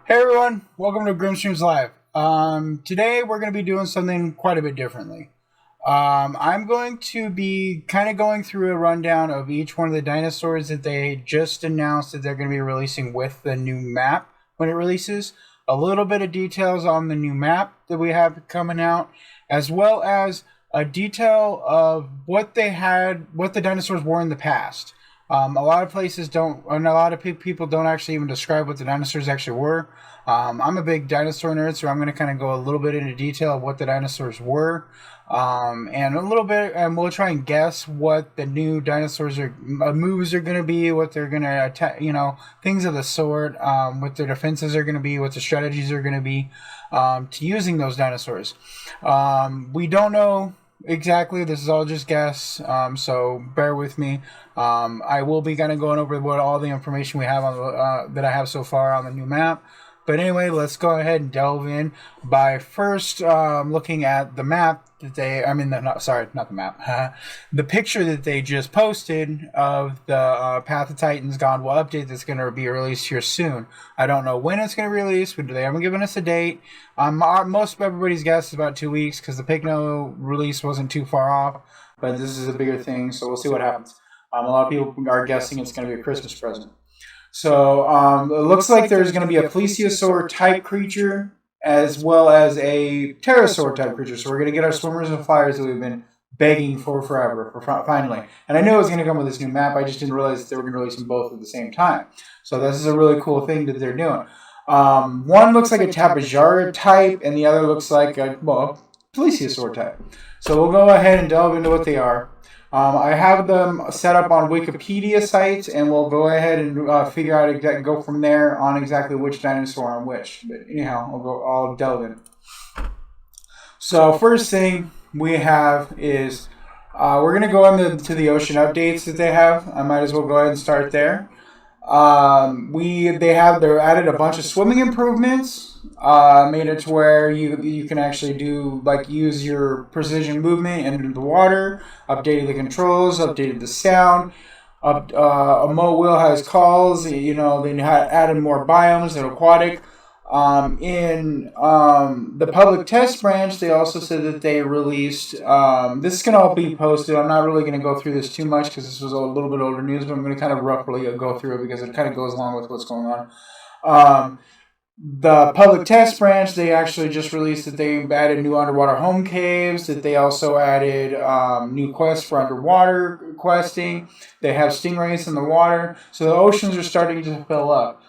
Hey everyone, welcome to Grimstreams Live. Today we're going to be doing something quite a bit differently. I'm going to be kind of going through a rundown of each one of the dinosaurs that they just announced that they're going to be releasing with the new map when it releases. A little bit of details on the new map that we have coming out, as well as a detail of what they had, what the dinosaurs were in the past. A lot of places don't, and a lot of people don't actually even describe what the dinosaurs actually were. I'm a big dinosaur nerd, so I'm going to kind of go a little bit into detail of what the dinosaurs were, and a little bit, and we'll try and guess what the new dinosaurs moves are going to be, what they're going to attack, things of the sort, what their defenses are going to be, what the strategies are going to be to using those dinosaurs. We don't know. Exactly, this is all just guess, so bear with me. I will be kind of going over what all the information we have on that I have so far on the new map. But anyway, let's go ahead and delve in by first looking at the map that the picture that they just posted of the Path of Titans Gonda update that's going to be released here soon. I don't know when it's going to be released, but they haven't given us a date. Most of everybody's guess is about 2 weeks because the Picno release wasn't too far off, but this is a bigger thing, so we'll see what happens. A lot of people are guessing it's going to be a Christmas present. So it looks like there's going to be a plesiosaur type creature as well as a pterosaur type creature. So we're going to get our swimmers and flyers that we've been begging for forever, finally. And I knew it was going to come with this new map. I just didn't realize that they were going to release them both at the same time. So this is a really cool thing that they're doing. One looks like a Tapejara type, and the other looks like a plesiosaur type. So we'll go ahead and delve into what they are. I have them set up on Wikipedia sites, and we'll go ahead and figure out go from there on exactly which dinosaur on which. But anyhow, I'll delve in. So first thing we have is we're going to go into the ocean updates that they have. I might as well go ahead and start there. They added a bunch of swimming improvements. Made it to where you can actually use your precision movement into the water. Updated the controls, updated the sound. A Mo Will has calls. They added more biomes and aquatic. In the public test branch, they also said that they released. This is gonna all be posted. I'm not really gonna go through this too much because this was a little bit older news, but I'm gonna kind of roughly go through it because it kind of goes along with what's going on. The public test branch, they actually just released that they added new underwater home caves, that they also added new quests for underwater questing. They have stingrays in the water, so the oceans are starting to fill up.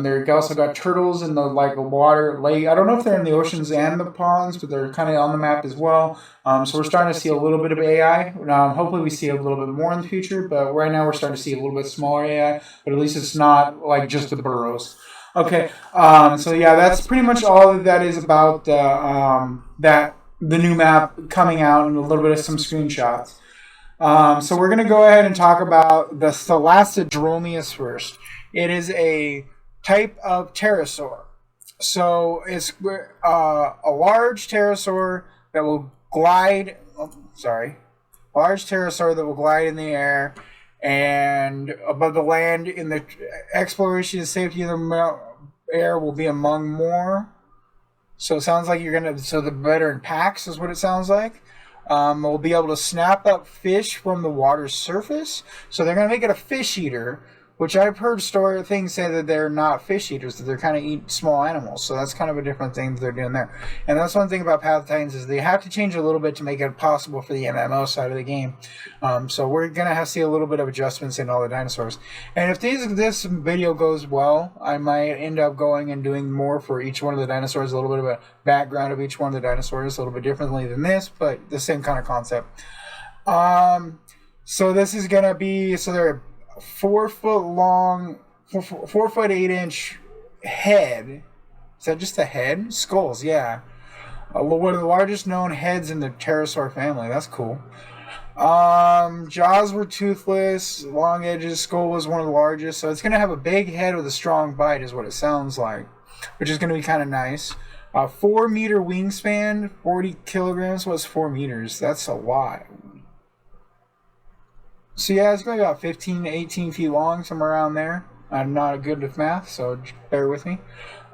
They also got turtles in the water lake. I don't know if they're in the oceans and the ponds, but they're kind of on the map as well. So we're starting to see a little bit of AI. Hopefully we see a little bit more in the future, but right now we're starting to see a little bit smaller AI, but at least it's not like just the burrows. Okay, so yeah, that's pretty much all that is about the new map coming out and a little bit of some screenshots. So we're going to go ahead and talk about the Thalassadromeus first. It is a type of pterosaur. So it's a large pterosaur that will glide. Large pterosaur that will glide in the air and above the land. In the exploration and safety of the air will be among more. So it sounds like the better in packs is what it sounds like. We'll be able to snap up fish from the water's surface. So they're going to make it a fish eater, which I've heard things say that they're not fish eaters, that they're kind of eat small animals. So that's kind of a different thing that they're doing there. And that's one thing about Path of Titans is they have to change a little bit to make it possible for the MMO side of the game. So we're going to see a little bit of adjustments in all the dinosaurs. And if this video goes well, I might end up going and doing more for each one of the dinosaurs, a little bit of a background of each one of the dinosaurs, a little bit differently than this, but the same kind of concept. So this is going to be, they're 4 foot long, 4 foot 8 inch head. Is that just the head? Skulls, yeah. One of the largest known heads in the pterosaur family. That's cool. Jaws were toothless, long edges. Skull was one of the largest. So it's going to have a big head with a strong bite, is what it sounds like, which is going to be kind of nice. 4 meter wingspan, 40 kilograms. What's 4 meters? That's a lot. So yeah, it's going to be about 15 to 18 feet long, somewhere around there. I'm not good with math, so bear with me.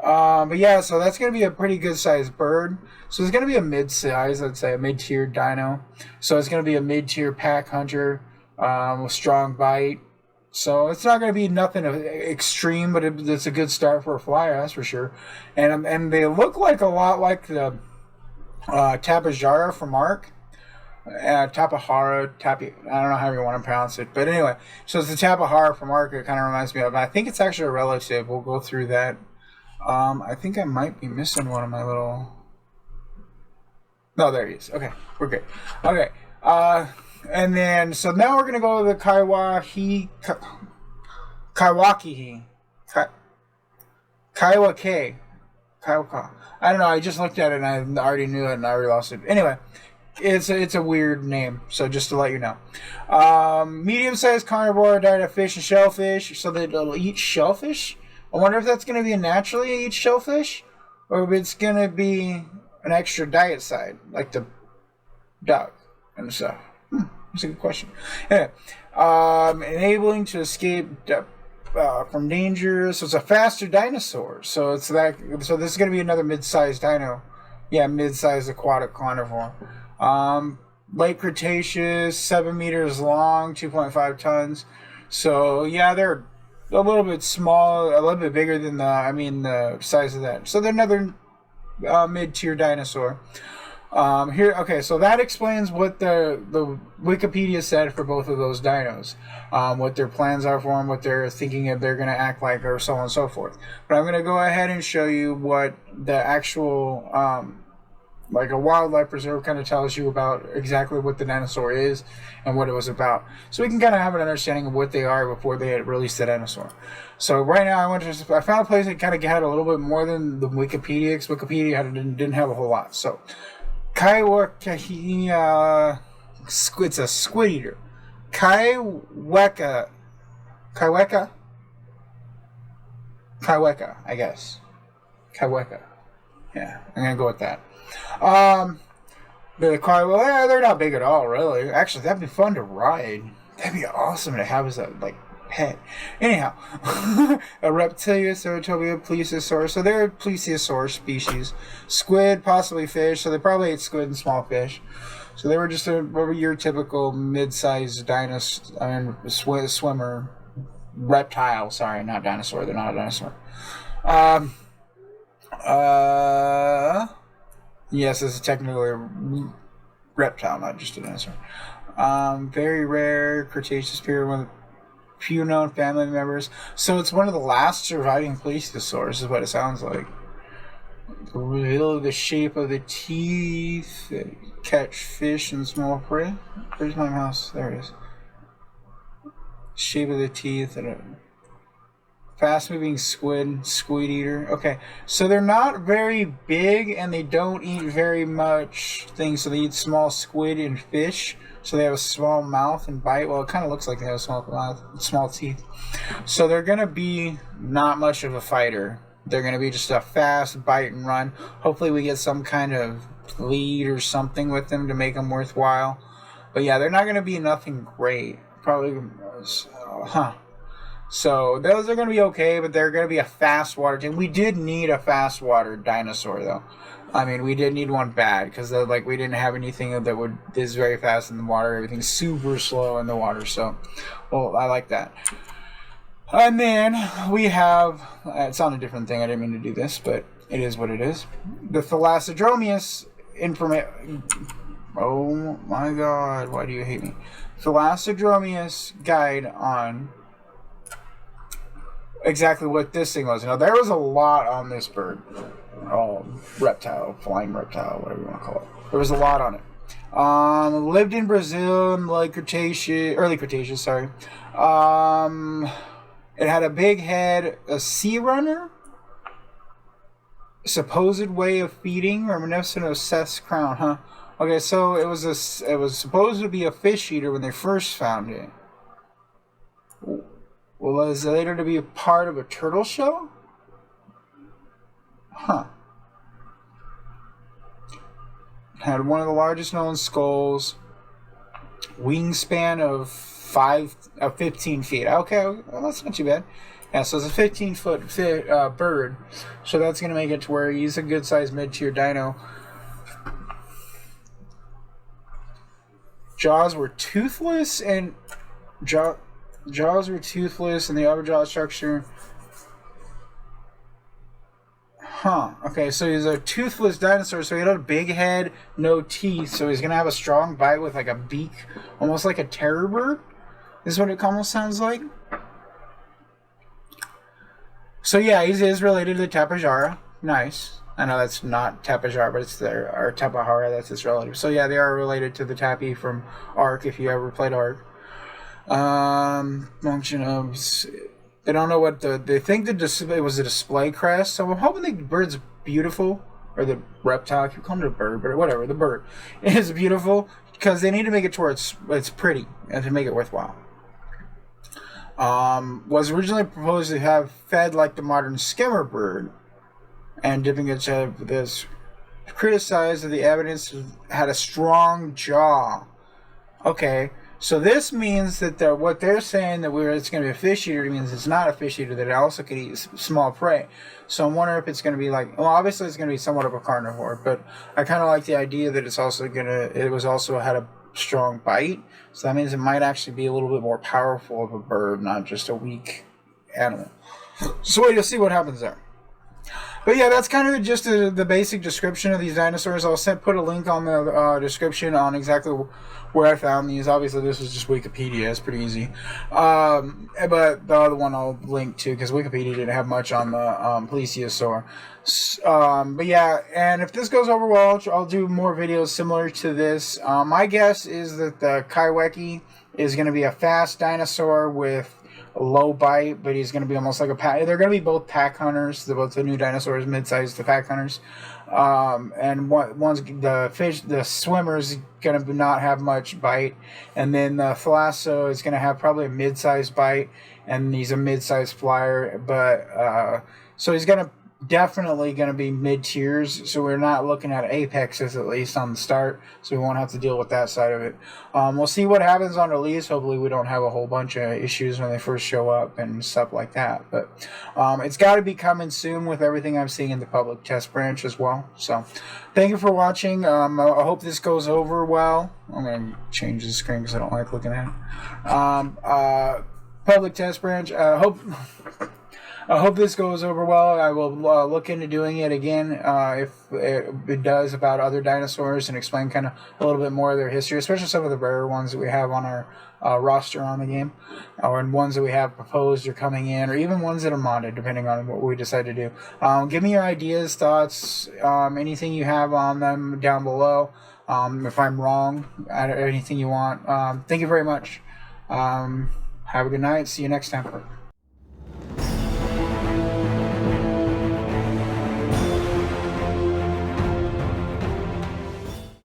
But yeah, so that's going to be a pretty good sized bird. So it's going to be a mid-size, let's say a mid-tier dino. So it's going to be a mid-tier pack hunter with strong bite. So it's not going to be nothing extreme, but it's a good start for a flyer, that's for sure. And they look like a lot like the Tapajara from Ark. Tapahara, I don't know how you want to pronounce it, but anyway, so it's the Tapahara from Ark. It kind of reminds me of. I think it's actually a relative. We'll go through that. I think I might be missing one of my little. No, there he is. Okay, we're good. Okay, and then so now we're gonna go to the Kaiwhekea. Kaiwhekea. I don't know. I just looked at it and I already knew it and I already lost it. Anyway. It's a weird name, so just to let you know. Medium-sized carnivore, diet of fish and shellfish, so they'll eat shellfish. I wonder if that's going to be a naturally eat shellfish, or if it's going to be an extra diet side, like the duck and stuff. That's a good question. Anyway, enabling to escape from danger. So it's a faster dinosaur. So it's that. So this is going to be another mid-sized dino. Yeah, mid-sized aquatic carnivore. Late Cretaceous, 7 meters long, 2.5 tons. So yeah, they're a little bit small, a little bit bigger than the size of that. So they're another mid-tier dinosaur. Okay, so that explains what the Wikipedia said for both of those dinos, what their plans are for them, what they're thinking if they're going to act like, or so on and so forth. But I'm going to go ahead and show you what the actual, like a wildlife preserve kind of tells you about exactly what the dinosaur is and what it was about. So we can kind of have an understanding of what they are before they had released the dinosaur. So right now I found a place that kind of had a little bit more than the Wikipedia, because Wikipedia didn't have a whole lot. So Kaiwhekea, it's a squid eater. Kaiwhekea, I guess. Kaiwhekea. Yeah, I'm gonna go with that. The Kaiwhekea, they're not big at all, really. Actually, that'd be fun to ride. That'd be awesome to have as a pet. Anyhow, a reptilia, Ceratopia, plesiosaur. So they're a plesiosaur species. Squid, possibly fish. So they probably ate squid and small fish. So they were just your typical mid-sized swimmer, reptile. Sorry, not dinosaur. They're not a dinosaur. Yes, this is technically a reptile, not just a dinosaur. Very rare Cretaceous period, one of the few known family members. So it's one of the last surviving plesiosaurs, is what it sounds like. Reveal the shape of the teeth that catch fish and small prey. Where's my mouse? There it is. Shape of the teeth and a fast-moving squid eater. Okay, so they're not very big and they don't eat very much things. So they eat small squid and fish. So they have a small mouth and bite. Well, it kind of looks like they have a small mouth, small teeth. So they're going to be not much of a fighter. They're going to be just a fast bite and run. Hopefully we get some kind of lead or something with them to make them worthwhile. But yeah, they're not going to be nothing great. Probably, So those are going to be okay, but they're going to be a fast water tank. We did need a fast water dinosaur, though. I mean, we did need one bad, because we didn't have anything that is very fast in the water. Everything's super slow in the water, so, well, I like that. And then we have, it's on a different thing, I didn't mean to do this, but it is what it is. The Thalassadromeus oh my god, why do you hate me? Thalassadromeus guide on exactly what this thing was. Now, there was a lot on this bird. Reptile, flying reptile, whatever you want to call it. There was a lot on it. Lived in Brazil in early Cretaceous, sorry. It had a big head, a sea runner, supposed way of feeding, reminiscent of Seth's crown, huh? Okay, so it was supposed to be a fish eater when they first found it. Well, is it later to be a part of a turtle shell? Huh. Had one of the largest known skulls. Wingspan of 15 feet. Okay, well, that's not too bad. Yeah, so it's a 15-foot bird. So that's going to make it to where he's a good-sized mid-tier dino. Jaws were toothless, and jaws were toothless, and the upper jaw structure. Huh. Okay, so he's a toothless dinosaur, so he had a big head, no teeth, so he's going to have a strong bite with like a beak, almost like a terror bird, is what it almost sounds like. So yeah, he is related to the Tapajara. Nice. I know that's not Tapajara, but it's or Tapahara, that's its relative. So yeah, they are related to the Tappy from Ark, if you ever played Ark. Function of... They don't know what they think it was a display crest, so I'm hoping the bird's beautiful, or the reptile. I keep calling it a bird, but whatever. The bird is beautiful because they need to make it to where it's pretty and to make it worthwhile. Was originally proposed to have fed like the modern skimmer bird, and dipping its head with this. Criticized that the evidence had a strong jaw. Okay. So this means that what they're saying that it's going to be a fish eater means it's not a fish eater, that it also could eat small prey. So I'm wondering if it's going to be like, well, obviously it's going to be somewhat of a carnivore, but I kind of like the idea that it was also had a strong bite. So that means it might actually be a little bit more powerful of a bird, not just a weak animal. So you'll see what happens there. But yeah, that's kind of just the basic description of these dinosaurs. I'll put a link on the description on exactly where I found these. Obviously, this is just Wikipedia. It's pretty easy. But the other one I'll link to, because Wikipedia didn't have much on the plesiosaur. But yeah, and if this goes over well, I'll do more videos similar to this. My guess is that the Kaiwhekea is going to be a fast dinosaur with a low bite, but he's going to be almost like a pack. They're going to be both pack hunters. They're both the new dinosaurs, mid-sized, the pack hunters. And one's the swimmer is going to not have much bite, and then the Thalassato is going to have probably a mid-sized bite, and he's a mid-sized flyer. But so he's definitely going to be mid-tiers, so we're not looking at apexes, at least on the start, so we won't have to deal with that side of it. We'll see what happens on release. Hopefully we don't have a whole bunch of issues when they first show up and stuff like that, but it's got to be coming soon with everything I'm seeing in the public test branch as well. So thank you for watching. I hope this goes over well. I'm going to change the screen because I don't like looking at it. Public test branch. I hope this goes over well. I will look into doing it again if it does, about other dinosaurs, and explain kind of a little bit more of their history, especially some of the rarer ones that we have on our roster on the game, or ones that we have proposed or coming in, or even ones that are modded, depending on what we decide to do. Give me your ideas, thoughts, anything you have on them down below. If I'm wrong, anything you want. Thank you very much. Have a good night. See you next time.